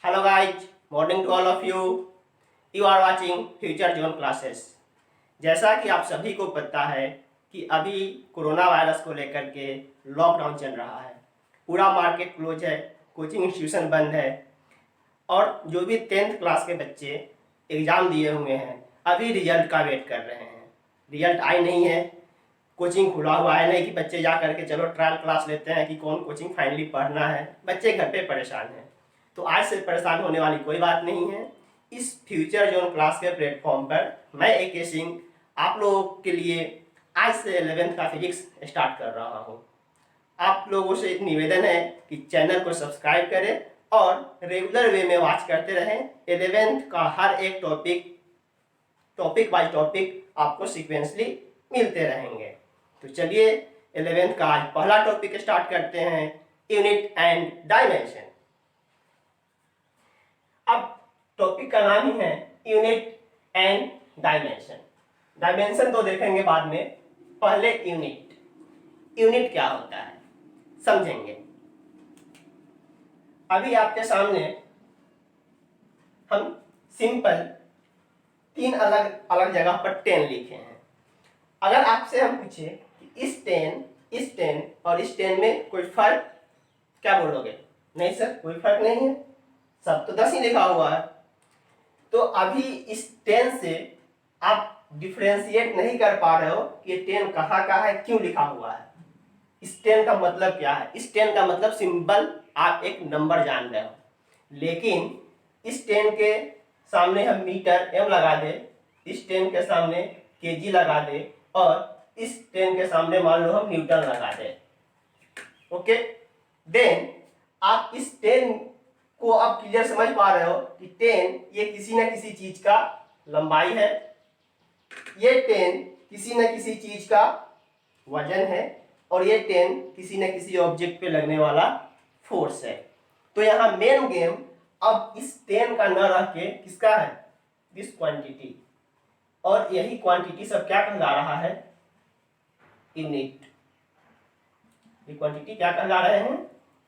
Hello guys, morning to all of you. You are watching Future Zone Classes. जैसा कि आप सभी को पता है कि अभी कोरोना वायरस को लेकर के लॉकडाउन चल रहा है, पूरा मार्केट क्लोज है, कोचिंग इंस्टीट्यूशन बंद है और जो भी 10th क्लास के बच्चे एग्ज़ाम दिए हुए हैं अभी रिजल्ट का वेट कर रहे हैं। रिजल्ट आई नहीं है, कोचिंग खुला हुआ है नहीं कि बच्चे जा करके चलो ट्रायल क्लास लेते हैं कि कौन कोचिंग फाइनली पढ़ना है। बच्चे घर पे परेशान हैं, तो आज से परेशान होने वाली कोई बात नहीं है। इस फ्यूचर जोन क्लास के प्लेटफॉर्म पर मैं AK सिंह आप लोगों के लिए आज से 11th का फिजिक्स स्टार्ट कर रहा हूँ। आप लोगों से एक निवेदन है कि चैनल को सब्सक्राइब करें और रेगुलर वे में वॉच करते रहें। 11th का हर एक टॉपिक बाय टॉपिक आपको सीक्वेंसली मिलते रहेंगे। तो चलिए 11th का आज पहला टॉपिक स्टार्ट करते हैं, यूनिट एंड डायमेंशन। अब टॉपिक का नाम ही है यूनिट एंड डायमेंशन। डायमेंशन तो देखेंगे बाद में, पहले यूनिट क्या होता है समझेंगे। अभी आपके सामने हम सिंपल 3 अलग अलग जगह पर 10 लिखे हैं। अगर आपसे हम पूछे कि इस 10 और इस 10 में कोई फर्क, क्या बोलोगे? नहीं सर, कोई फर्क नहीं है, सब तो 10 ही लिखा हुआ है। तो अभी इस 10 से आप डिफ्रेंशिएट नहीं कर पा रहे हो कि 10 कहाँ का है, क्यों लिखा हुआ है, इस 10 का मतलब क्या है। इस 10 का मतलब सिंबल आप एक नंबर जान रहे हो, लेकिन इस 10 के सामने हम मीटर m लगा दे, इस 10 के सामने kg लगा दे और इस 10 के सामने मान लो हम न्यूटन लगा दे। ओके, देन आप इस 10 को आप क्लियर समझ पा रहे हो कि 10 ये किसी न किसी चीज का लंबाई है, ये 10 किसी न किसी चीज का वजन है और ये 10 किसी न किसी ऑब्जेक्ट पे लगने वाला फोर्स है। तो यहाँ मेन गेम अब इस 10 का न रह के किसका है, दिस क्वांटिटी, और यही क्वांटिटी सब क्या कहला रहा है, यूनिट। ये क्वांटिटी क्या कहला रहे हैं,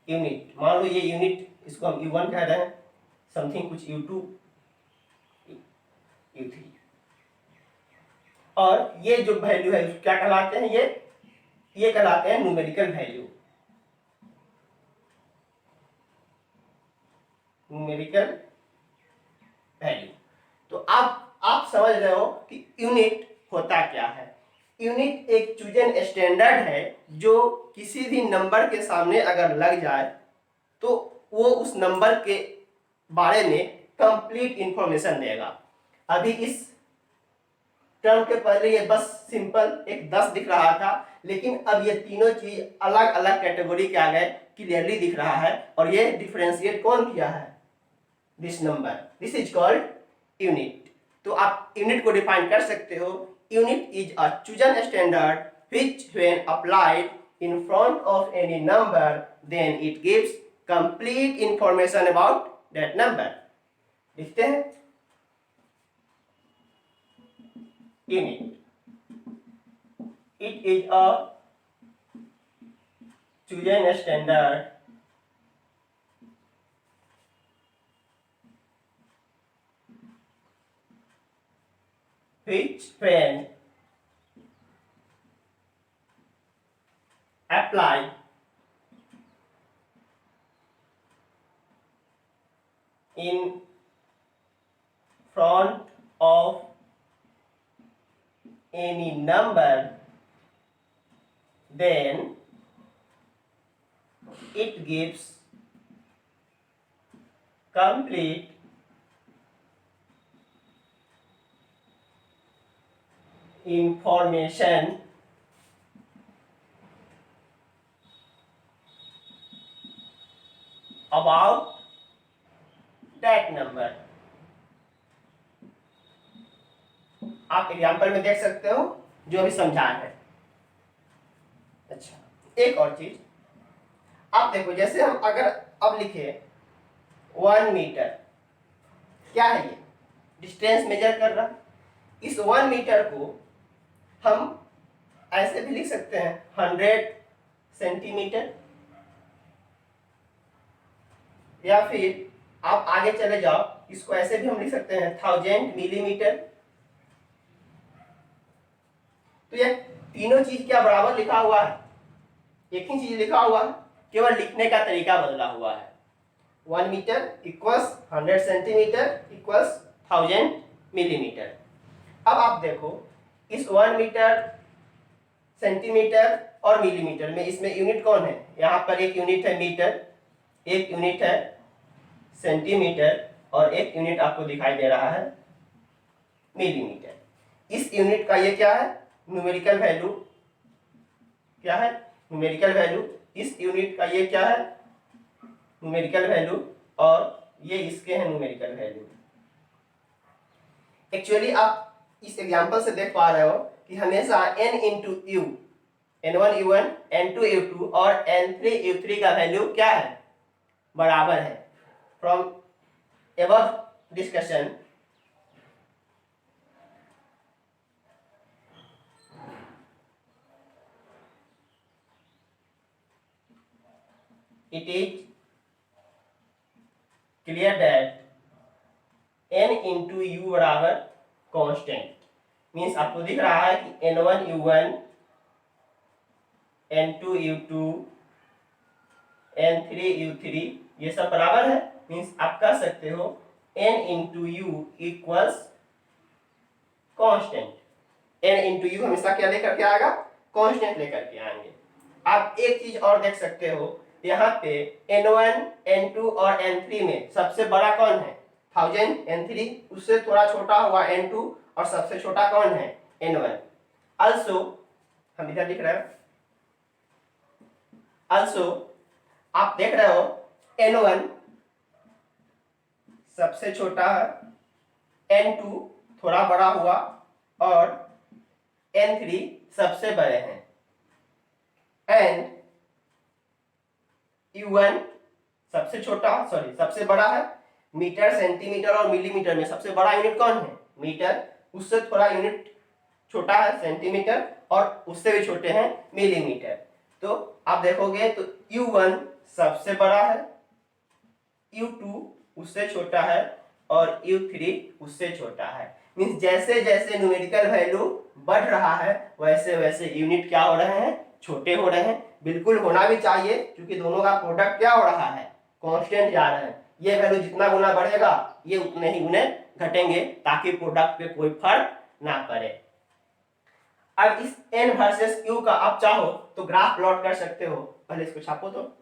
यूनिट। मान लो ये यूनिट, इसको हम U1 कह रहे हैं, समथिंग कुछ U2, U3, और ये जो वैल्यू है क्या कहलाते हैं, ये कहलाते हैं न्यूमेरिकल वैल्यू। Numerical value. तो आप समझ रहे हो कि यूनिट होता क्या है। यूनिट एक चूजन स्टैंडर्ड है जो किसी भी नंबर के सामने अगर लग जाए तो वो उस नंबर के बारे में कंप्लीट इंफॉर्मेशन देगा। अभी इस टर्म के पहले ये बस सिंपल एक 10 दिख रहा था, लेकिन अब ये तीनों चीज अलग अलग कैटेगरी के आ गए, क्लियरली दिख रहा है, और ये डिफरेंशिएट कौन किया है, this number, this is called unit. तो आप यूनिट को डिफाइन कर सकते हो, unit is a chosen standard which when applied in front of any number then it gives complete information about that number। लिखते हैं unit, it is a chosen standard which when applied in front of any number then it gives complete information about that number। आप example में देख सकते हो जो अभी समझा है। अच्छा, एक और चीज आप देखो, जैसे हम अगर अब लिखे 1 मीटर, क्या है ये, डिस्टेंस मेजर कर रहा। इस 1 मीटर को हम ऐसे भी लिख सकते हैं 100 सेंटीमीटर, या फिर आप आगे चले जाओ, इसको ऐसे भी हम लिख सकते हैं 1000 मिलीमीटर। तो ये तीनों चीज क्या बराबर लिखा हुआ है, एक ही चीज लिखा हुआ है, केवल लिखने का तरीका बदला हुआ है। 1 metre equals 100 centimetre equals 1000 millimetre. अब आप देखो इस 1 मीटर, सेंटीमीटर और मिलीमीटर में इसमें यूनिट कौन है, यहाँ पर एक यूनिट है मीटर, एक यूनिट है सेंटीमीटर और एक यूनिट आपको दिखाई दे रहा है मिलीमीटर। इस यूनिट का ये क्या है, न्यूमेरिकल वैल्यू क्या है, न्यूमेरिकल वैल्यू। इस यूनिट का ये क्या है, न्यूमेरिकल वैल्यू, और ये इसके हैं न्यूमेरिकल वैल्यू। एक्चुअली आप इस एग्जांपल से देख पा रहे हो कि हमेशा n into you, n1 u1 n2 u2 और n3 u3 का वैल्यू क्या है, बराबर है। From above discussion it is clear that n into u बराबर कांस्टेंट, मीन्स आपको दिख रहा है कि n1 u1 n2 u2 n3 u3 ये सब बराबर है। मीन्स आप कह सकते हो n into u equals constant. n into you हमेशा क्या लेकर के आएगा, कांस्टेंट लेकर के आएंगे। आप एक चीज और देख सकते हो, यहाँ पे n1 n2 और n3 में सबसे बड़ा कौन है, 1000 n3, उससे थोड़ा छोटा हुआ n2 और सबसे छोटा कौन है, n1। also हम इधर लिख रहे हैं, also आप देख रहे हो n1 सबसे छोटा है, n2 थोड़ा बड़ा हुआ और n3 सबसे बड़े हैं, एंड u1 सबसे छोटा, सॉरी सबसे बड़ा है। मीटर, सेंटीमीटर और मिलीमीटर में सबसे बड़ा यूनिट कौन है, मीटर, उससे थोड़ा यूनिट छोटा है सेंटीमीटर और उससे भी छोटे हैं मिलीमीटर। तो आप देखोगे तो u1 सबसे बड़ा है, u2 उससे छोटा है और u3 उससे छोटा है। मीन्स जैसे जैसे न्यूमेरिकल वैल्यू बढ़ रहा है वैसे वैसे यूनिट क्या हो रहे हैं, छोटे हो रहे हैं। बिल्कुल होना भी चाहिए क्योंकि दोनों का प्रोडक्ट क्या हो रहा है, कांस्टेंट जा रहे हैं। ये वैल्यू जितना गुना बढ़ेगा ये उतने ही गुने घटेंगे ताकि प्रोडक्ट पे कोई फर्क ना पड़े। अब इस n वर्सेस q का आप चाहो तो ग्राफ प्लॉट कर सकते हो। पहले इसको छापो तो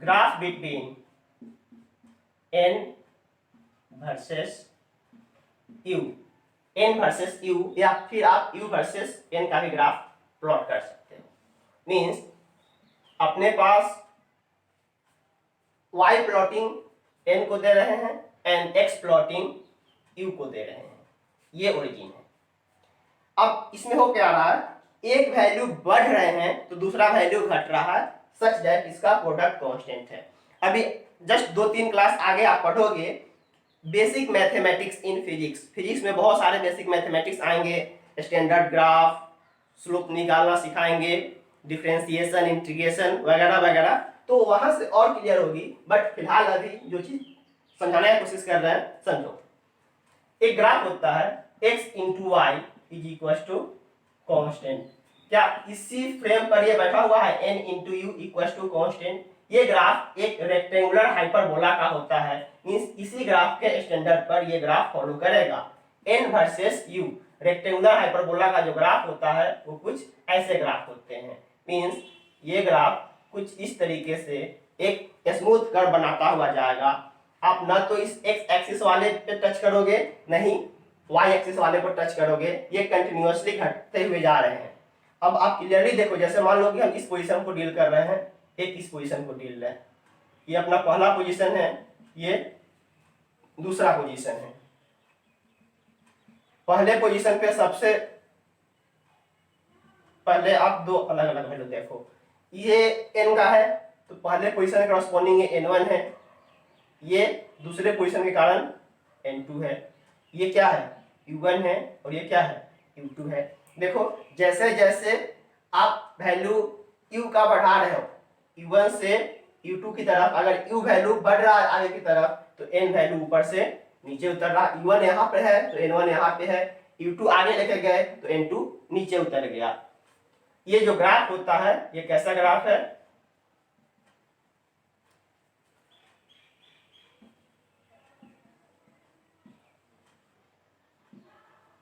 graph between n versus u, n versus u, या फिर आप u वर्सेस n का भी ग्राफ प्लॉट कर सकते हो। मीन्स अपने पास y प्लॉटिंग n को दे रहे हैं एंड x प्लॉटिंग u को दे रहे हैं, ये ओरिजिन है। अब इसमें हो क्या रहा है, एक वैल्यू बढ़ रहे हैं तो दूसरा वैल्यू घट रहा है, सच दैट इसका प्रोडक्ट कांस्टेंट है। अभी जस्ट 2-3 क्लास आगे आप पढ़ोगे basic mathematics in physics. Physics में बहुत सारे बेसिक मैथमेटिक्स आएंगे, स्टैंडर्ड ग्राफ, स्लोप निकालना सिखाएंगे, डिफरेंशिएशन, इंटीग्रेशन वगैरह वगैरह, तो वहां से और क्लियर होगी। बट फिलहाल अभी जो चीज समझाने की कोशिश कर रहे हैं समझो। एक ग्राफ होता है x into y is equal to constant. क्या इसी फ्रेम पर ये बैठा हुआ है, n into u equal to constant. ये ग्राफ एक रेक्टेंगुलर हाइपरबोला का होता है, मींस इसी ग्राफ के स्टैंडर्ड पर ये ग्राफ फॉलो करेगा। n versus u, rectangular hyperbola का जो ग्राफ होता है वो कुछ ऐसे ग्राफ होते हैं। मींस ये ग्राफ कुछ इस तरीके से एक स्मूथ कर्व बनाता हुआ जाएगा। आप ना तो इस x एक्सिस वाले पे टच करोगे, नहीं y एक्सिस वाले पर टच करोगे, ये कंटिन्यूअसली घटते हुए जा रहे हैं। अब आप क्लियरली देखो, जैसे मान लो कि हम इस पोजीशन को डील कर रहे हैं, एक इस पोजीशन को डील रहे हैं, ये अपना पहला पोजीशन है, ये दूसरा पोजीशन है। पहले पोजीशन पे सबसे पहले आप दो अलग अलग वैल्यू देखो, ये n का है तो पहले पोजीशन के करस्पॉन्डिंग ये n1 है, ये दूसरे पोजीशन के कारण n2 है, ये क्या है u1 है और ये क्या है u2 है। देखो जैसे जैसे आप वैल्यू u का बढ़ा रहे हो u1 से u2 की तरफ, अगर u वैल्यू बढ़ रहा है आगे की तरफ तो n वैल्यू ऊपर से नीचे उतर रहा है। u1 यहाँ पे है तो n1 यहाँ पे है, u2 आगे लेके गए तो n2 नीचे उतर गया। ये जो ग्राफ होता है ये कैसा ग्राफ है,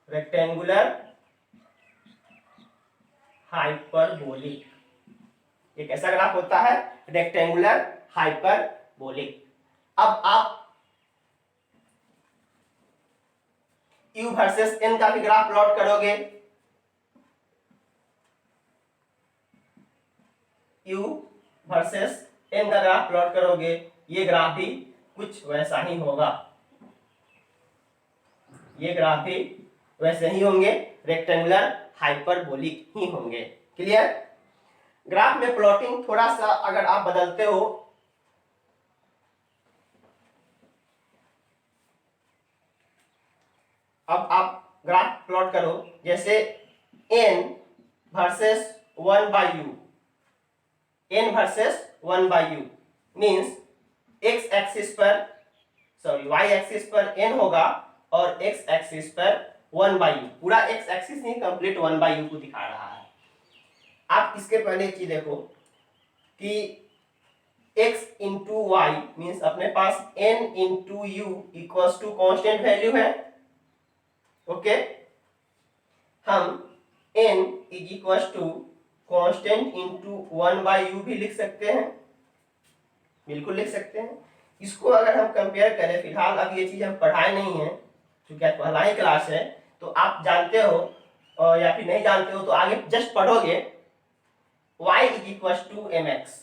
रेक्टेंगुलर हाइपरबोलिक। ये कैसा ग्राफ होता है, रेक्टेंगुलर हाइपरबोलिक। अब आप u वर्सेस n का भी ग्राफ प्लॉट करोगे, u वर्सेस n का ग्राफ प्लॉट करोगे, ये ग्राफ भी कुछ वैसा ही होगा, ये ग्राफ भी वैसे ही होंगे, रेक्टेंगुलर हाइपरबोलिक ही होंगे। क्लियर। ग्राफ में प्लॉटिंग थोड़ा सा अगर आप बदलते हो, अब आप ग्राफ प्लॉट करो जैसे n versus 1/u, n versus 1/u means x axis पर सॉरी y एक्सिस पर n होगा और x एक्सिस पर 1/u, पूरा x एक्सिस नहीं कंप्लीट 1/u को दिखा रहा है। आप इसके पहले एक चीज देखो कि x इंटू वाई मीन्स अपने पास n into u equals to constant value है। ओके, हम n is equals to constant into 1/u भी लिख सकते हैं, बिल्कुल लिख सकते हैं। इसको अगर हम कंपेयर करें, फिलहाल अब ये चीज हम पढ़ाए नहीं है क्योंकि आज पहला ही क्लास है, तो आप जानते हो या फिर नहीं जानते हो तो आगे जस्ट पढ़ोगे y is equals to m x,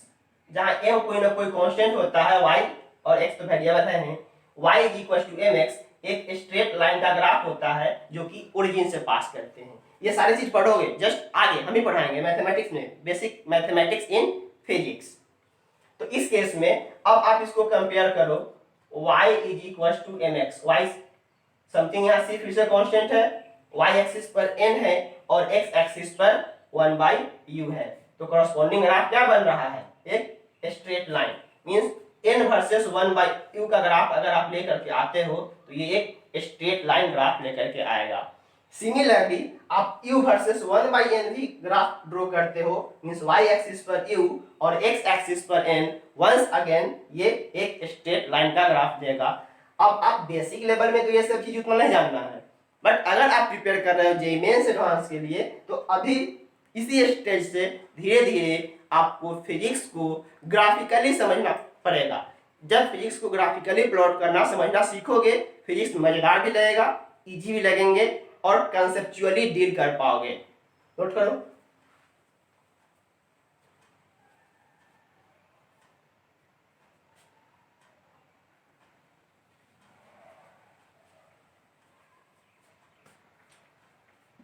जहाँ m कोई ना कोई कांस्टेंट होता है y और x तो वेरिएबल है, y is equals to m x एक स्ट्रेट लाइन का ग्राफ होता है जो कि ओरिजिन से पास करते हैं। ये सारी चीज पढ़ोगे जस्ट आगे हम ही पढ़ाएंगे मैथमेटिक्स में, बेसिक मैथमेटिक्स इन फिजिक्स। तो इस केस में अब आप इसको कंपेयर करो, y is equals to m x, y something यहाँ सी फिर से कांस्टेंट है, y एक्सिस पर n है और x एक्सिस पर 1/u है, तो करस्पॉन्डिंग ग्राफ क्या बन रहा है, एक straight line. Means n versus 1/u का ग्राफ अगर आप लेकर के आते हो तो ये एक स्ट्रेट लाइन ग्राफ लेकर के आएगा। सिमिलरली आप u वर्सेस 1/n भी ग्राफ ड्रॉ करते हो, मींस y एक्सिस पर u और x एक्सिस पर n, वंस अगेन ये एक स्ट्रेट लाइन का ग्राफ देगा। अब आप बेसिक लेवल में तो ये सब चीज उतना नहीं जानना है, बट अगर आप प्रिपेयर कर रहे हो जेईई मेंस एडवांस के लिए तो अभी इसी स्टेज से धीरे धीरे आपको फिजिक्स को ग्राफिकली समझना पड़ेगा। जब फिजिक्स को ग्राफिकली प्लॉट करना समझना सीखोगे, फिजिक्स मजेदार भी लगेगा, इजी भी लगेंगे और कंसेप्चुअली डील कर पाओगे। नोट करो।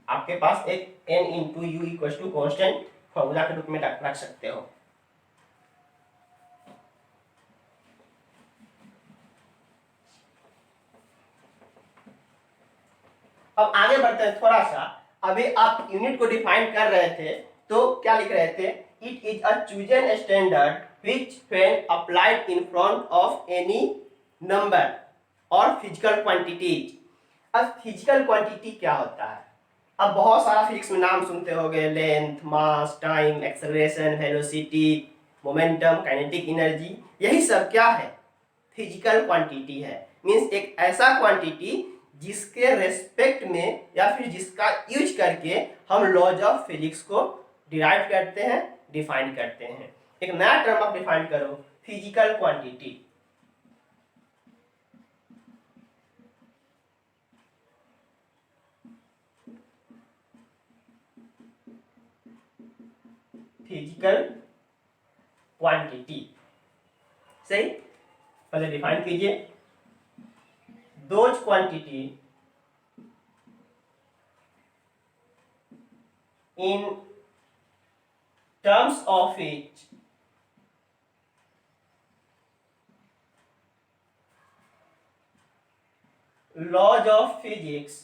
आपके पास एक n into u equal to constant formula के रूप में रख सकते हो। अब आगे बढ़ते हैं थोड़ा सा। अभी आप यूनिट को डिफाइन कर रहे थे तो क्या लिख रहे थे, it is a chosen standard which when applied in front of any number और फिजिकल क्वांटिटीज। अब फिजिकल क्वांटिटी क्या होता है, अब बहुत सारा फिजिक्स में नाम सुनते होंगे, length, mass, time, acceleration, velocity, momentum, kinetic energy, यही सब क्या है, फिजिकल क्वांटिटी है। मींस एक ऐसा क्वांटिटी जिसके रेस्पेक्ट में या फिर जिसका यूज करके हम लॉज ऑफ फिजिक्स को डिराइव करते हैं, डिफाइन करते हैं। एक नया टर्म आप डिफाइन करो, फिजिकल क्वांटिटी। फिजिकल क्वांटिटी सही, पहले डिफाइन कीजिए, those quantity in terms of which laws of physics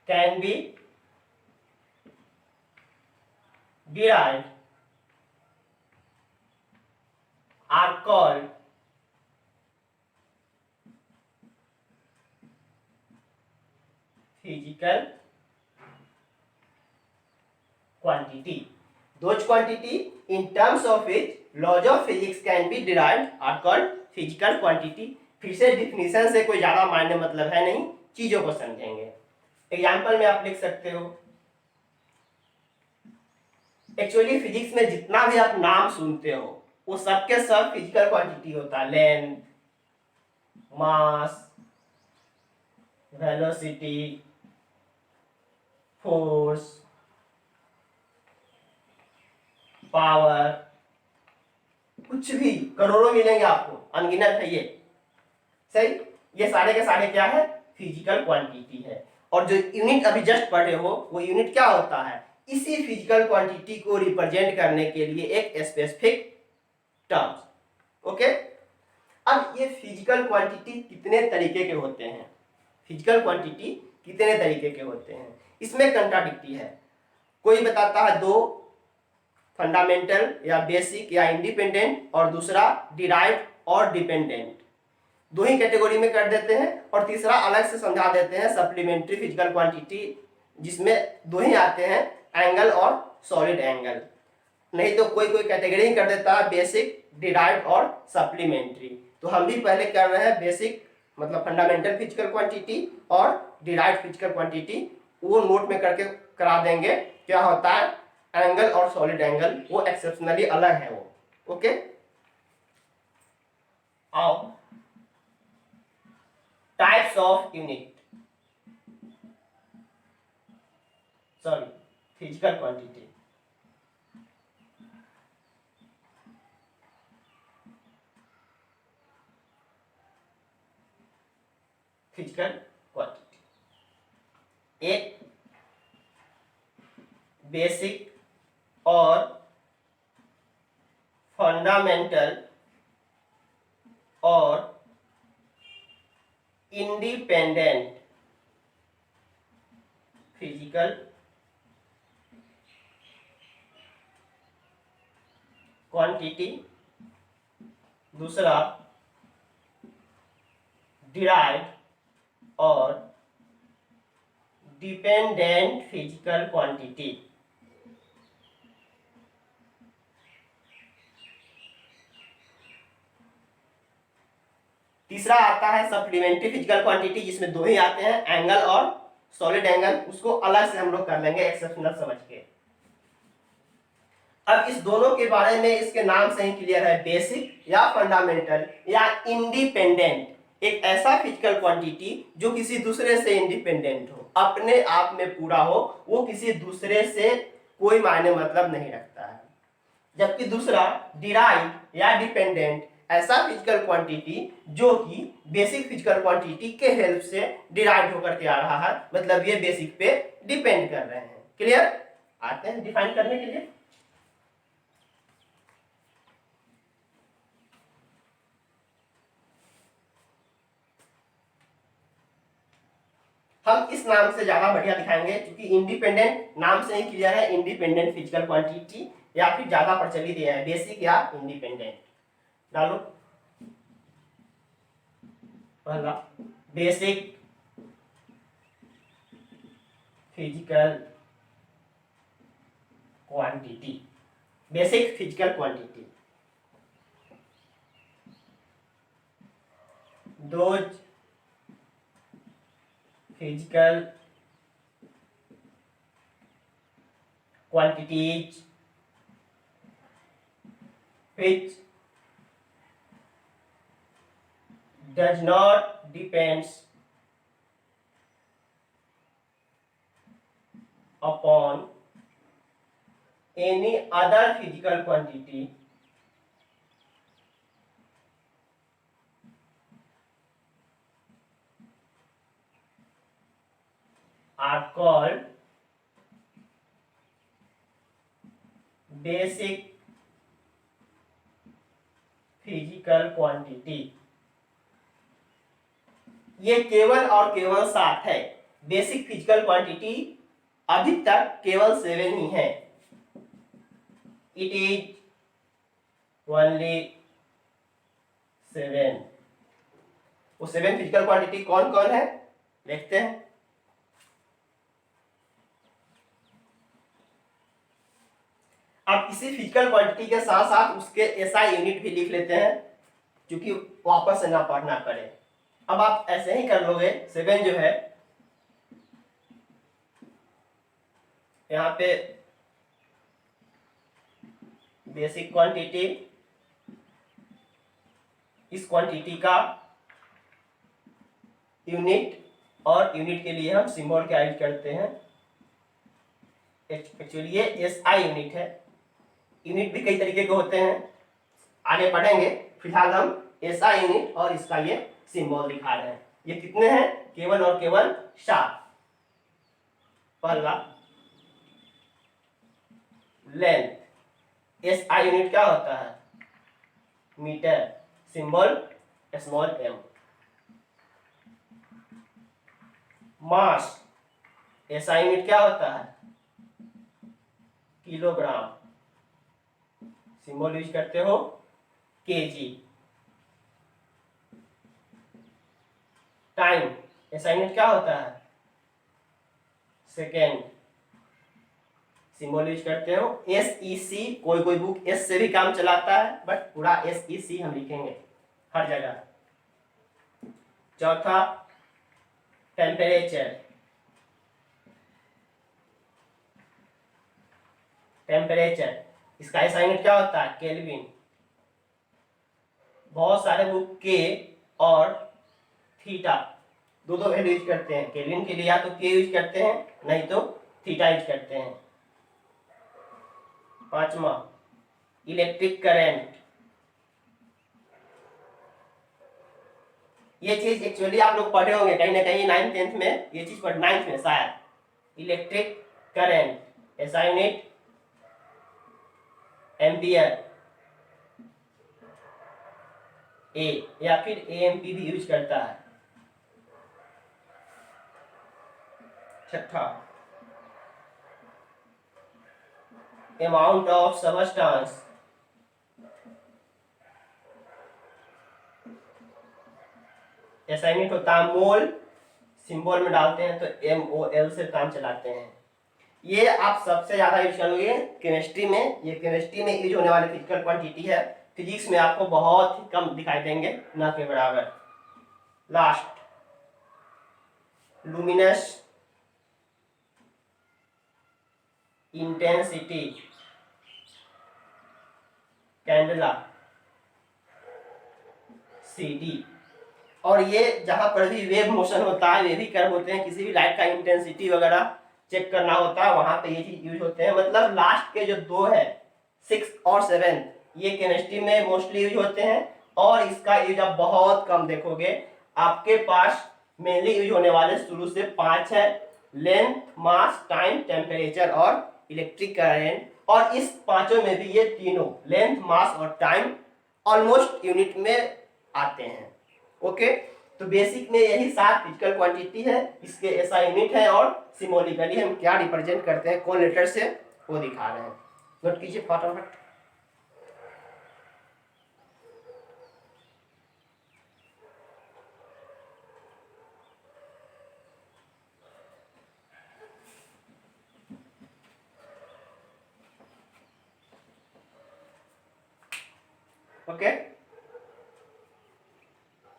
can be derived are called physical quantity. Those quantity in terms of which laws of physics can be derived are called physical quantity. फिर से definition से कोई ज्यादा मायने मतलब है नहीं, चीजों को समझेंगे। एग्जाम्पल में आप लिख सकते हो, एक्चुअली फिजिक्स में जितना भी आप नाम सुनते हो वो सबके सब फिजिकल क्वांटिटी होता है। लेंथ, मास, वेलोसिटी, फोर्स, पावर, कुछ भी करोड़ों मिलेंगे आपको, अनगिनत है ये। सही, ये सारे के सारे क्या है? फिजिकल क्वांटिटी है। और जो यूनिट अभी जस्ट पढ़े हो वो यूनिट क्या होता है? इसी फिजिकल क्वांटिटी को रिप्रेजेंट करने के लिए एक स्पेसिफिक टर्म्स। ओके, अब ये फिजिकल क्वांटिटी कितने तरीके के होते हैं? फिजिकल क्वांटिटी कितने तरीके के होते हैं? इसमें कंट्राडिक्टी है। कोई बताता है दो, फंडामेंटल या बेसिक या इंडिपेंडेंट, और दूसरा डिराइव्ड और डिपेंडेंट। दो ही कैटेगरी में कर देते हैं, और तीसरा अलग से समझा देते हैं सप्लीमेंट्री फिजिकल क्वांटिटी, जिसमें दो ही आते हैं, एंगल और सॉलिड एंगल। नहीं तो कोई कोई कैटेगरी कर देता है बेसिक, डिराइव्ड और सप्लीमेंट्री। तो हम भी पहले कर रहे हैं बेसिक मतलब फंडामेंटल फिजिकल क्वांटिटी और डिराइव्ड फिजिकल क्वांटिटी, वो नोट में करके करा देंगे क्या होता है एंगल और सॉलिड एंगल, वो एक्सेप्शनली अलग है वो। ओके, आओ types of unit, sorry physical quantity. Physical quantity एक बेसिक और फंडामेंटल और इंडिपेंडेंट फिजिकल क्वांटिटी, दूसरा डिराइव्ड और डिपेंडेंट फिजिकल क्वांटिटी। तीसरा आता है सप्लीमेंट्री फिजिकल क्वांटिटी, जिसमें दो ही आते हैं, एंगल और सॉलिड एंगल। उसको अलग से हम लोग कर लेंगे एक्सेप्शनल समझ के। अब इस दोनों के बारे में इसके नाम से ही क्लियर है, बेसिक या फंडामेंटल या इंडिपेंडेंट। एक ऐसा फिजिकल क्वांटिटी जो किसी दूसरे से इंडिपेंडेंट हो, अपने आप में पूरा हो, वो किसी दूसरे से कोई मायने मतलब नहीं रखता है। जबकि दूसरा डिराइव्ड या डिपेंडेंट, ऐसा फिजिकल क्वांटिटी जो कि बेसिक फिजिकल क्वांटिटी के हेल्प से डिराइव होकर के आ रहा है, मतलब ये बेसिक पे डिपेंड कर रहे हैं। क्लियर? आते हैं डिफाइन करने के लिए। हम इस नाम से ज्यादा बढ़िया दिखाएंगे, क्योंकि इंडिपेंडेंट नाम से ही क्लियर है, इंडिपेंडेंट फिजिकल क्वांटिटी, या फिर ज्यादा प्रचलित है बेसिक या इंडिपेंडेंट। डालो पहला basic physical quantity. Basic physical quantity, those physical quantities which does not depends upon any other physical quantity are called basic physical quantity। ये केवल और केवल 7 है। बेसिक फिजिकल क्वांटिटी अभी तक केवल 7 ही है। It is only 7। वो 7 फिजिकल क्वांटिटी कौन कौन है देखते हैं। अब इसी फिजिकल क्वांटिटी के साथ साथ उसके एसआई यूनिट भी लिख लेते हैं, क्योंकि वापस से ना पढ़ना पड़े। अब आप ऐसे ही कर लोगे। 7 जो है यहाँ पे बेसिक क्वांटिटी, इस क्वांटिटी का यूनिट, और यूनिट के लिए हम सिंबल क्या यूज करते हैं। एक्चुअली ये एसआई यूनिट है। यूनिट भी कई तरीके के होते हैं, आगे पढ़ेंगे। फिलहाल हम एसआई यूनिट और इसका ये सिंबल दिखा रहे हैं। ये कितने हैं? केवल और केवल 7। पहला लेंथ, एसआई यूनिट क्या होता है? Metre, symbol small M. Mass, SI unit क्या होता है? किलोग्राम, सिंबल यूज करते हो केजी। टाइम, एसआई यूनिट क्या होता है? सेकेंड, सिंबल यूज करते हो एसईसी। कोई कोई बुक एस से भी काम चलाता है, बट पूरा एसईसी हम लिखेंगे हर जगह। चौथा टेम्परेचर, टेम्परेचर इसका एसआई यूनिट क्या होता है? केल्विन। बहुत सारे बुक के और थीटा दो वैल्यू यूज करते हैं। केल्विन के लिए या तो के यूज करते हैं, नहीं तो थीटा यूज करते हैं। पांचवा इलेक्ट्रिक करंट। ये चीज एक्चुअली आप लोग पढ़े होंगे कहीं ना कहीं 9th 10th में, ये चीज पढ़ 9th में शायद। Electric current SI unit ampere, A या फिर एएमपी भी यूज करता है। छठा amount of substance, SI unit होता है मोल। सिंबल में डालते हैं तो MOL से काम चलाते हैं। ये आप सबसे ज्यादा यूज करोगे केमिस्ट्री में। ये केमिस्ट्री में यूज होने वाली फिजिकल क्वांटिटी है। फिजिक्स में आपको बहुत ही कम दिखाई देंगे, ना के बराबर। Last luminous intensity, candela, CD। और ये जहां पर भी वेव मोशन होता है, वेवी कर्व होते हैं, किसी भी लाइट का इंटेंसिटी वगैरह चेक करना होता है, वहां पे ये चीज यूज होते हैं। मतलब लास्ट के जो 2 है 6 और 7, ये केमिस्ट्री में मोस्टली यूज होते हैं। और इसका यूज आप बहुत कम देखोगे। आपके पास मेनली यूज होने वाले शुरू से 5 है: लेंथ, मास, टाइम, टेम्परेचर और इलेक्ट्रिक करंट। और इस पांचों में भी ये तीनों लेंथ, मास और टाइम ऑलमोस्ट यूनिट में आते हैं। ओके, तो बेसिक में यही 7 फिजिकल क्वांटिटी है। इसके एसआई यूनिट है और सिंबॉलिकली हम क्या रिप्रेजेंट करते हैं, कौन लेटर से, वो दिखा रहे हैं। नोट कीजिए फटाफट। ओके,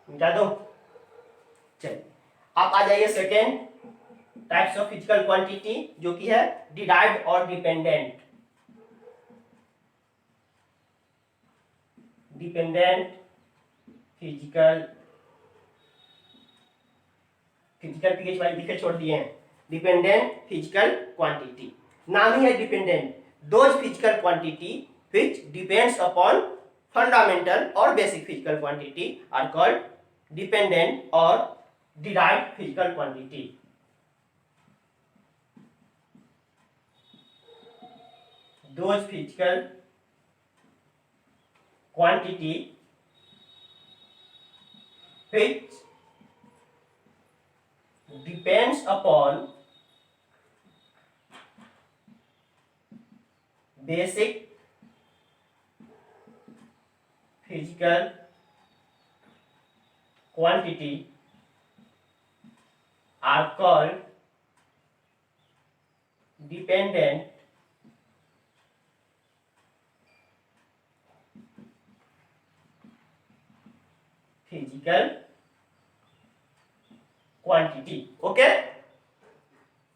मिटा दो। चलिए आप आ जाइए second types of physical quantity, जो कि है डिराइव्ड और डिपेंडेंट। डिपेंडेंट फिजिकल पीएच वाली लिखे छोड़ दिए हैं। डिपेंडेंट फिजिकल क्वांटिटी, नाम ही है dependent. Those physical quantity which depends upon fundamental or basic physical quantity are called dependent or derived physical quantity। those physical quantity which depends upon basic physical quantity are called dependent physical quantity. Okay,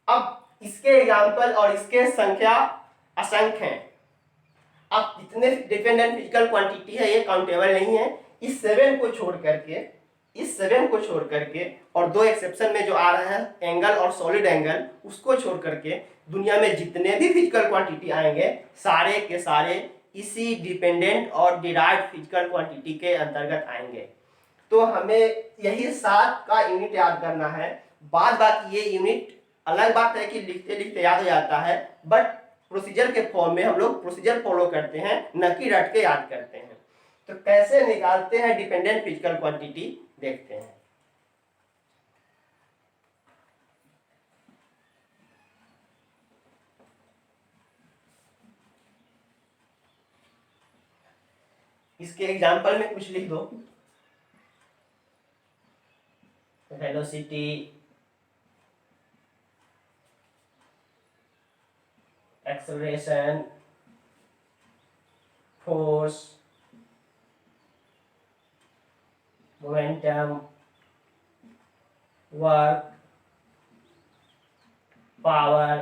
अब इसके example और इसके संख्या असंख्य हैं। अब जितने dependent physical quantity है ये काउंटेबल नहीं है। इस सेवन को छोड़ करके और दो एक्सेप्शन में जो आ रहा है एंगल और सॉलिड एंगल, उसको छोड़ करके दुनिया में जितने भी फिजिकल क्वांटिटी आएंगे सारे के सारे इसी डिपेंडेंट और डिराइव्ड फिजिकल क्वांटिटी के अंतर्गत आएंगे। तो हमें यही 7 का यूनिट याद करना है। बाद बाकी ये यूनिट अलग बात है कि लिखते लिखते याद हो जाता है, बट प्रोसीजर के फॉर्म में हम लोग प्रोसीजर फॉलो करते हैं, न कि रट के याद करते हैं। तो कैसे निकालते हैं डिपेंडेंट फिजिकल क्वांटिटी देखते हैं। इसके एग्जाम्पल में कुछ लिख दो। Velocity, acceleration, force, momentum, work, power,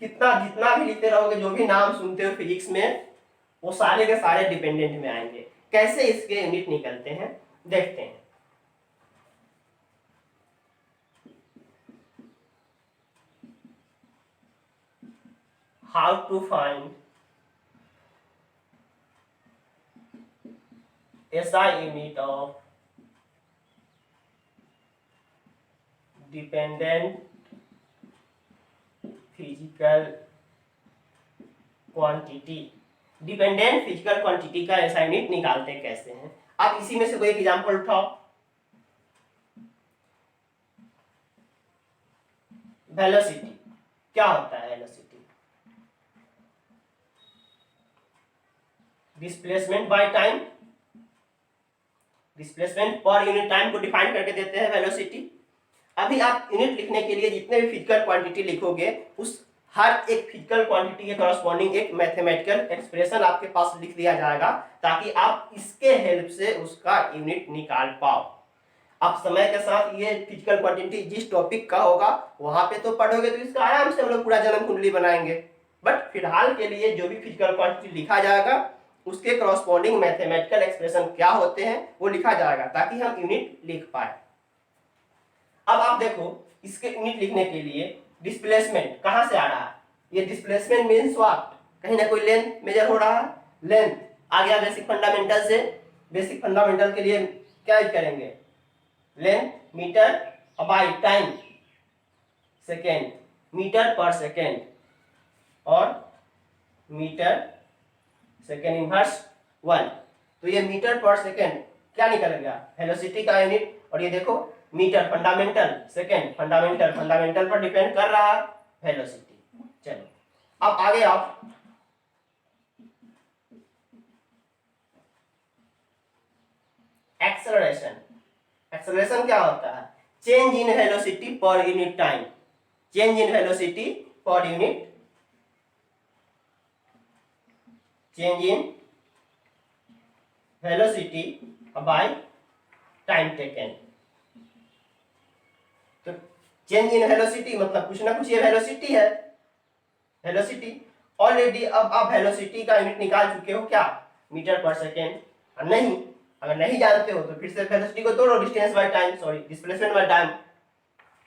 कितना जितना भी लिखते रहोगे, जो भी नाम सुनते हो फिजिक्स में, वो सारे के सारे डिपेंडेंट में आएंगे। कैसे इसके यूनिट निकलते हैं देखते हैं। How to find SI unit of dependent physical quantity। Dependent physical quantity का SI यूनिट निकालते कैसे हैं। आप इसी में से कोई एग्जांपल उठाओ। वेलोसिटी क्या होता है? Velocity displacement by time, displacement per unit time को डिफाइन करके देते हैं वेलोसिटी। अभी आप यूनिट लिखने के लिए जितने भी फिजिकल क्वांटिटी लिखोगे, उस हर एक फिजिकल क्वांटिटी के करस्पॉन्डिंग एक मैथमेटिकल एक्सप्रेशन आपके पास लिख दिया जाएगा, ताकि आप इसके हेल्प से उसका यूनिट निकाल पाओ। आप समय के साथ ये फिजिकल क्वांटिटी जिस टॉपिक का होगा वहां पे तो पढ़ोगे, तो इसका आराम से हम लोग पूरा जन्म कुंडली बनाएंगे। बट फिलहाल के लिए जो भी फिजिकल क्वांटिटी लिखा जाएगा उसके करस्पॉन्डिंग मैथमेटिकल एक्सप्रेशन क्या होते हैं वो लिखा जाएगा, ताकि हम यूनिट लिख पाए। अब आप देखो, इसके यूनिट लिखने के लिए डिस्प्लेसमेंट कहां से आ रहा है? ये डिस्प्लेसमेंट मींस व्हाट? कहीं ना कोई लेंथ मेजर हो रहा है, लेंथ आ गया बेसिक फंडामेंटल से। बेसिक फंडामेंटल के लिए क्या करेंगे? Length metre by time second, metre per second और मीटर सेकेंड इनवर्स 1। तो ये मीटर पर सेकेंड क्या निकल गया? वेलोसिटी का यूनिट। और ये देखो मीटर फंडामेंटल सेकेंड, फंडामेंटल पर डिपेंड कर रहा है वेलोसिटी। चलो अब आगे आप एक्सेलरेशन। एक्सेलरेशन क्या होता है? Change in velocity per unit time, change in velocity per unit, change in velocity by time taken. तो चेंज इन वेलोसिटी मतलब कुछ ना कुछ ये वेलोसिटी है। वेलोसिटी ऑलरेडी अब आप वेलोसिटी का यूनिट निकाल चुके हो क्या? Metre per second. नहीं, अगर नहीं जानते हो तो फिर से वेलोसिटी को तोड़ो, distance by time, sorry displacement by time.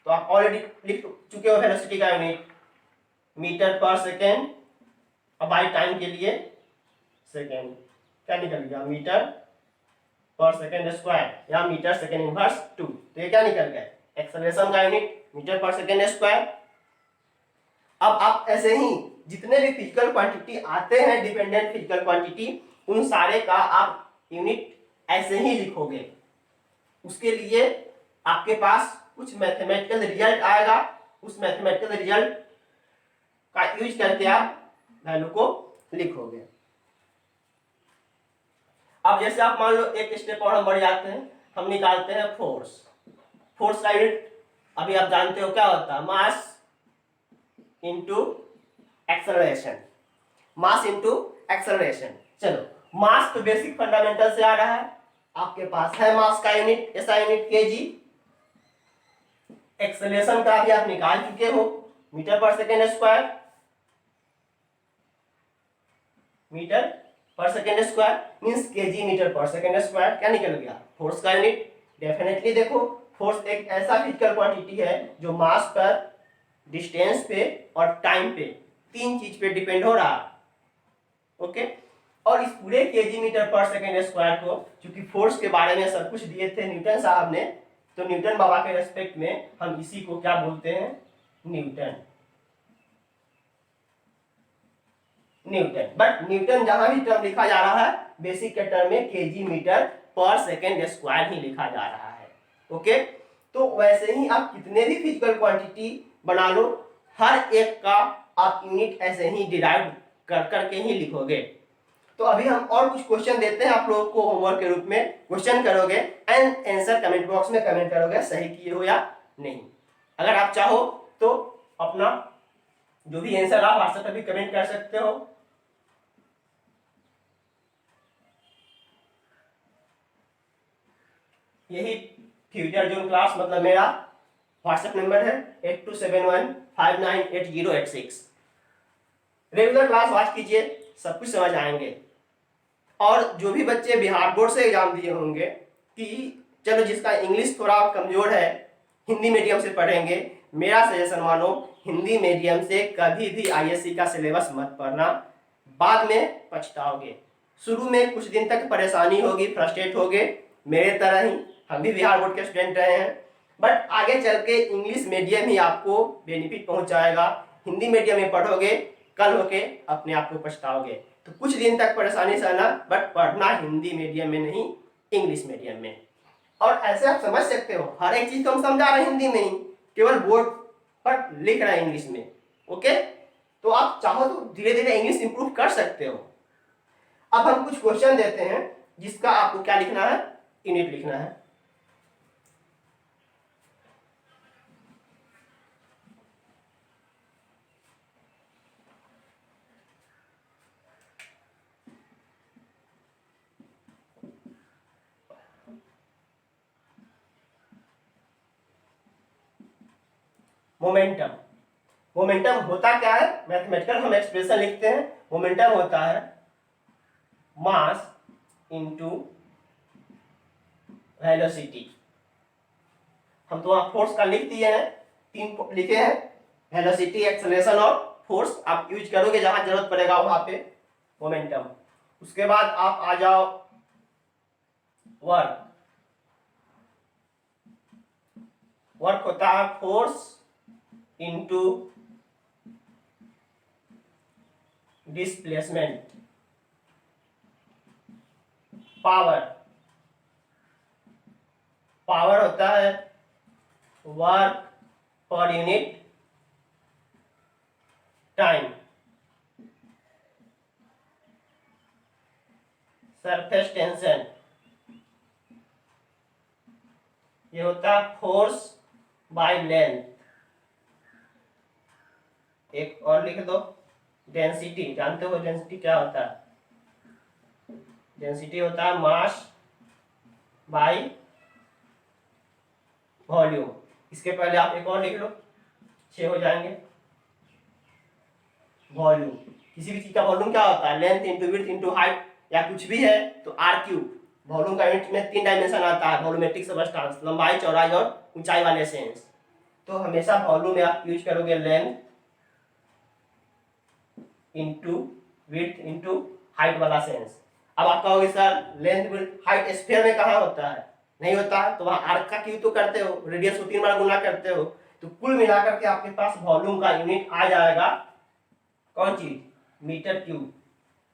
तो आप ऑलरेडी लिख चुके हो वेलोसिटी का unit metre per second by time के लिए सेकेंड। क्या निकल गया? मीटर पर सेकेंड स्क्वायर या मीटर सेकेंड इनवर्स 2। तो ये क्या निकल गया? एक्सेलरेशन का unit metre per second square. अब आप ऐसे ही जितने भी फिजिकल क्वांटिटी आते हैं डिपेंडेंट फिजिकल क्वांटिटी, उन सारे का आप यूनिट ऐसे ही लिखोगे। उसके लिए आपके पास कुछ मैथमेटिकल रिजल्ट आएगा, उस मैथमेटिकल रिजल्ट का यूज करके आप वैल्यू को लिखोगे। अब जैसे आप मान लो एक स्टेप और हम बढ़ जाते हैं, हम निकालते हैं फोर्स। फोर्स का यूनिट अभी आप जानते हो क्या होता है, mass into acceleration, mass into acceleration. चलो मास तो बेसिक फंडामेंटल से आ रहा है, आपके पास है मास का यूनिट, ऐसा यूनिट केजी। एक्सेलरेशन का भी आप निकाल चुके हो, metre per second square, metre per second square means kg metre per second square. क्या निकल गया, फोर्स का यूनिट। डेफिनेटली देखो फोर्स एक ऐसा फिजिकल क्वांटिटी है जो मास पर, डिस्टेंस पे और टाइम पे, तीन चीज पे डिपेंड हो रहा है। ओके, और इस पूरे KG metre per second square को, क्योंकि फोर्स के बारे में सब कुछ दिए थे न्यूटन साहब ने, तो न्यूटन बाबा के रेस्पेक्ट में हम इसी को क्या बोलते हैं, न्यूटन। न्यूटन, बट न्यूटन जहां भी टर्म लिखा जा रहा है बेसिक के टर्म में KG metre per second square ही लिखा जा रहा है। ओके, तो वैसे ही आप कितने भी फिजिकल क्वांटिटी बना लो, हर एक का आप यूनिट ऐसे ही डिराइव कर करके ही लिखोगे। तो अभी हम और कुछ क्वेश्चन देते हैं आप लोगों को होमवर्क के रूप में, क्वेश्चन करोगे एंड आंसर कमेंट बॉक्स में कमेंट करोगे सही किए हो या नहीं। अगर आप चाहो तो अपना जो भी आंसर आप व्हाट्सएप पे भी कमेंट कर सकते हो। यही फ्यूचर जोन क्लास मतलब मेरा व्हाट्सएप नंबर है 8271598086। रेगुलर क्लास वॉच कीजिए, सब कुछ समझ आएंगे। और जो भी बच्चे बिहार बोर्ड से एग्जाम दिए होंगे कि चलो जिसका इंग्लिश थोड़ा कमजोर है, हिंदी मीडियम से पढ़ेंगे, मेरा सजेशन मानो हिंदी मीडियम से कभी भी आईएससी का सिलेबस मत पढ़ना, बाद में पछताओगे। शुरू में कुछ दिन तक परेशानी होगी, फ्रस्ट्रेट होगे, मेरे तरह ही हम भी बिहार बोर्ड के स्टूडेंट रहे हैं, बट आगे चल के इंग्लिश मीडियम ही आपको बेनिफिट पहुंचाएगा। हिंदी मीडियम में पढ़ोगे, कल होके अपने आप को पछताओगे। तो कुछ दिन तक परेशानी सहना, बट पढ़ना हिंदी मीडियम में नहीं, इंग्लिश मीडियम में। और ऐसे आप समझ सकते हो, हर एक चीज तो हम समझा रहे हैं हिंदी में ही, केवल बोर्ड पर लिख रहे हैं इंग्लिश में। ओके, तो आप चाहो तो धीरे धीरे इंग्लिश इंप्रूव कर सकते हो। अब हम कुछ क्वेश्चन देते हैं जिसका आपको क्या लिखना है, यूनिट लिखना है। मोमेंटम, मोमेंटम होता क्या है, मैथमेटिकल हम एक्सप्रेशन लिखते हैं। मोमेंटम होता है मास इनटू वेलोसिटी। हम तो वहां फोर्स का लिख दिए हैं, तीन लिखे हैं, वेलोसिटी, एक्सेलरेशन और फोर्स। आप यूज करोगे जहां जरूरत पड़ेगा वहां पे मोमेंटम। उसके बाद आप आ जाओ वर्क। वर्क होता है force into displacement. Power, power होता है work per unit time. Surface tension, ये होता है फोर्स बाय लेंथ। एक और लिख दो डेंसिटी, जानते हो डेंसिटी क्या होता है, डेंसिटी होता है मास बाय वॉल्यूम। इसके पहले आप एक और लिख लो, 6 हो जाएंगे। वॉल्यूम, किसी भी चीज का वॉल्यूम क्या होता है, length into width into height, या कुछ भी है तो आर क्यूब। वॉल्यूम का यूनिट में 3 डायमेंशन आता है, वॉल्यूमेट्रिक सबस्टेंस, लंबाई, चौड़ाई और ऊंचाई वाले सेंस। तो हमेशा वॉल्यूम में आप यूज करोगे length into width into height वाला सेंस। अब आप कहोगे sir length width height sphere में कहाँ होता है, नहीं होता है, तो वहां आर्क का क्यू तो करते हो, रेडियस को 3 बार गुना करते हो। तो कुल मिलाकर के आपके पास वॉल्यूम का यूनिट आ जाएगा कौन चीज, मीटर क्यूब।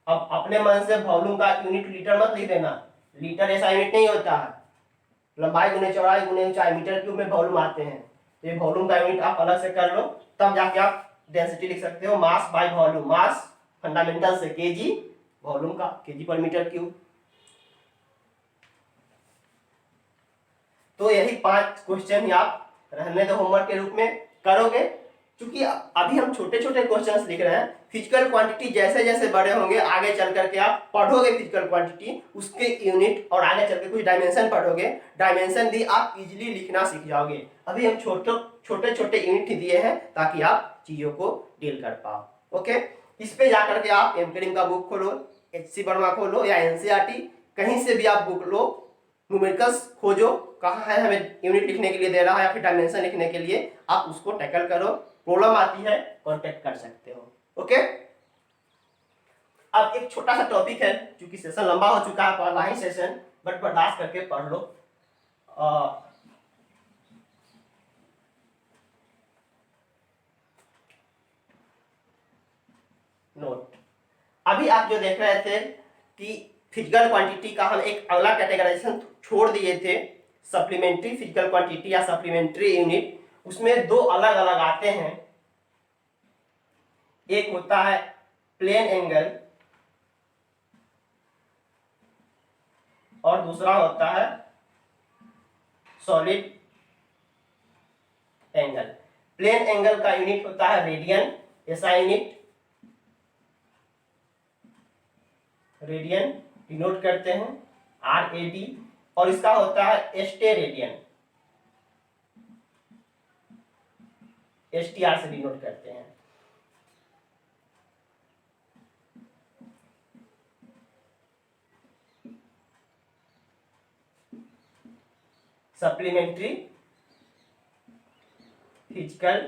अब अपने मन से वॉल्यूम का यूनिट लीटर मत लिख देना, लीटर ऐसा यूनिट नहीं होता है, लंबाई गुने चौड़ाई गुने ऊंचाई, मीटर क्यूब में वॉल्यूम आते हैं। तो ये वॉल्यूम का यूनिट आप अलग से कर लो, तब जाके आप डेंसिटी लिख सकते हो, mass by volume, mass fundamental से केजी, वॉल्यूम का केजी पर मीटर क्यूब। तो यही 5 क्वेश्चन ही आप रहने दो होमवर्क के रूप में करोगे। क्योंकि अभी हम छोटे छोटे क्वेश्चंस लिख रहे हैं, फिजिकल क्वांटिटी जैसे जैसे बड़े होंगे आगे चल करके आप पढ़ोगे फिजिकल क्वांटिटी, उसके यूनिट और आगे चल के कुछ डायमेंशन पढ़ोगे, डायमेंशन भी आप इजीली लिखना सीख जाओगे। अभी हम छोटे छोटे यूनिट दिए हैं ताकि आप चीजों को डील कर पाओ। ओके, इस पे जाकर के आप एमकेडिंग का बुक खोलो, एचसी वर्मा खोलो या एनसीईआरटी, कहीं से भी आप बुक लो, न्यूमेरिकल्स खोजो, कहाँ है हमें यूनिट लिखने के लिए दे रहा है या फिर डायमेंशन लिखने के लिए, आप उसको टैकल करो। प्रॉब्लम आती है कांटेक्ट कर सकते हो। ओके, अब एक छोटा सा टॉपिक है, क्योंकि सेशन लंबा हो चुका है, पहला ही सेशन, बट बर्दाश्त करके पढ़ लो। नोट, अभी आप जो देख रहे थे कि फिजिकल क्वांटिटी का हम एक अगला कैटेगराइजेशन छोड़ दिए थे, सप्लीमेंट्री फिजिकल क्वांटिटी या सप्लीमेंट्री यूनिट। उसमें दो अलग अलग आते हैं, एक होता है प्लेन एंगल और दूसरा होता है सॉलिड एंगल। प्लेन एंगल का यूनिट होता है रेडियन, ऐसा यूनिट रेडियन डिनोट करते हैं RAD, और इसका होता है स्टेरेडियन, STR से डिनोट करते हैं। सप्लीमेंट्री फिजिकल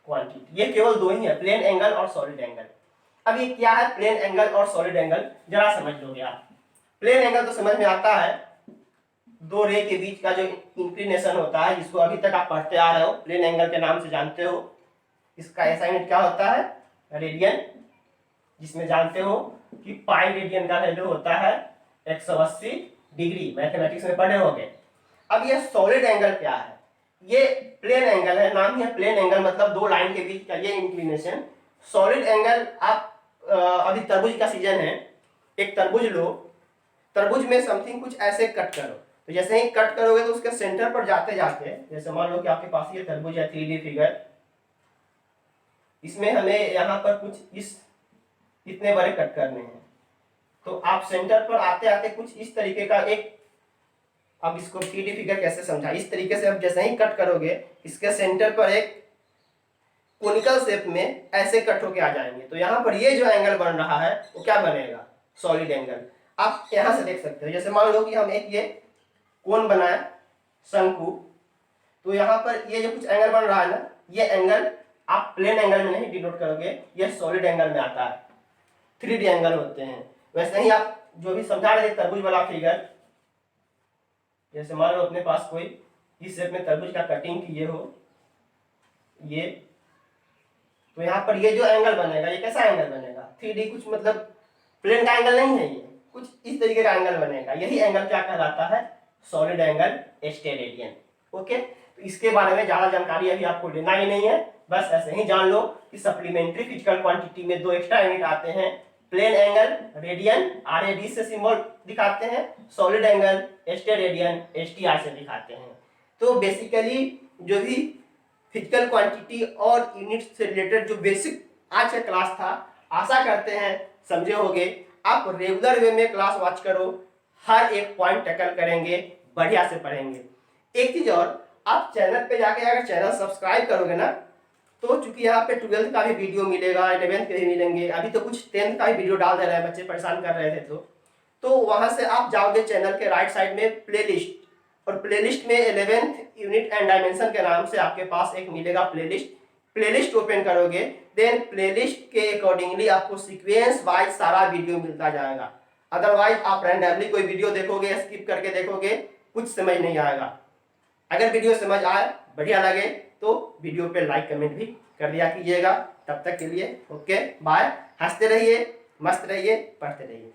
क्वांटिटी, ये केवल दो ही है, प्लेन एंगल और सॉलिड एंगल। अब ये क्या है प्लेन एंगल और सॉलिड एंगल, जरा समझ लोगे आप। प्लेन एंगल तो समझ में आता है, दो रे के बीच का जो इंक्लिनेशन होता है, जिसको अभी तक आप पढ़ते आ रहे हो, प्लेन एंगल के नाम से जानते हो। इसका ऐसा यूनिट क्या होता है, रेडियन, जिसमें जानते हो कि पाई रेडियन का वैल्यू होता है 180 डिग्री, मैथमेटिक्स में पढ़े होंगे। अब ये सॉलिड एंगल क्या है, ये प्लेन एंगल है, नाम ही है प्लेन एंगल, मतलब दो लाइन के बीच का ये इंक्लिनेशन। सॉलिड एंगल, आप अभी तरबूज का सीजन है, एक तरबूज लो, तरबूज में समथिंग कुछ ऐसे कट करो, तो जैसे ही कट करोगे तो उसके सेंटर पर जाते जाते, जैसे मान लो कि आपके पास ये तरबूज है 3D फिगर, इसमें हमें यहाँ पर कुछ इस इतने बड़े कट करने हैं, तो आप सेंटर पर आते आते कुछ इस तरीके का एक, अब इसको 3D फिगर कैसे समझा, इस तरीके से अब जैसे ही कट करोगे इसके सेंटर पर एक कोनिकल शेप में ऐसे कट होके आ जाएंगे, तो यहाँ पर ये जो एंगल बन रहा है वो क्या बनेगा, सॉलिड एंगल। आप यहाँ से देख सकते हो, जैसे मान लो कि हम एक ये कोन बनाए शंकु, तो यहाँ पर ये जो कुछ एंगल बन रहा है ना, ये एंगल आप प्लेन एंगल में नहीं डिनोट करोगे, ये सॉलिड एंगल में आता है, 3D एंगल होते हैं। वैसे ही आप जो भी समझा रहे थे तरबूज वाला फिगर, जैसे मान लो अपने पास कोई इस शेप में तरबूज का कटिंग किए हो, ये, तो यहाँ पर ये जो एंगल बनेगा, ये कैसा एंगल बनेगा, 3D, कुछ मतलब प्लेन का एंगल नहीं है, ये कुछ इस तरीके का एंगल बनेगा, यही एंगल क्या कहलाता है, सॉलिड एंगल, स्टेरेडियन। ओके, तो इसके बारे में ज्यादा जानकारी अभी आपको लेना ही नहीं है, बस ऐसे ही जान लो कि सप्लीमेंट्री फिजिकल क्वांटिटी में दो एक्स्ट्रा यूनिट आते हैं, प्लेन एंगल रेडियन, RAD से सिंबल दिखाते हैं, सॉलिड एंगल स्टेरेडियन, STR से दिखाते हैं। तो बेसिकली जो भी फिजिकल क्वांटिटी और यूनिट से रिलेटेड जो बेसिक आज का क्लास था, आशा करते हैं समझे होगे। आप रेगुलर वे में क्लास वॉच करो, हर एक पॉइंट टैकल करेंगे, बढ़िया से पढ़ेंगे। एक चीज और, आप चैनल पे जाके अगर चैनल सब्सक्राइब करोगे ना, तो चूंकि यहाँ पे 12th का भी वीडियो मिलेगा, 11th के भी मिलेंगे, अभी तो कुछ 10th का भी वीडियो डाल दे रहे हैं, बच्चे परेशान कर रहे थे, तो वहां से आप जाओगे चैनल के राइट साइड में प्लेलिस्ट, और प्लेलिस्ट में 11th यूनिट एंड डायमेंशन के नाम से आपके पास एक मिलेगा प्लेलिस्ट। प्लेलिस्ट ओपन करोगे, देन प्लेलिस्ट के अकॉर्डिंगली आपको सीक्वेंस वाइज सारा वीडियो मिलता जाएगा। अदरवाइज आप रैंडमली कोई वीडियो देखोगे, स्किप करके देखोगे, कुछ समझ नहीं आएगा। अगर वीडियो समझ आए, बढ़िया लगे तो वीडियो पे लाइक कमेंट भी कर दिया कीजिएगा। तब तक के लिए ओके बाय। हंसते रहिए, मस्त रहिए, पढ़ते रहिए।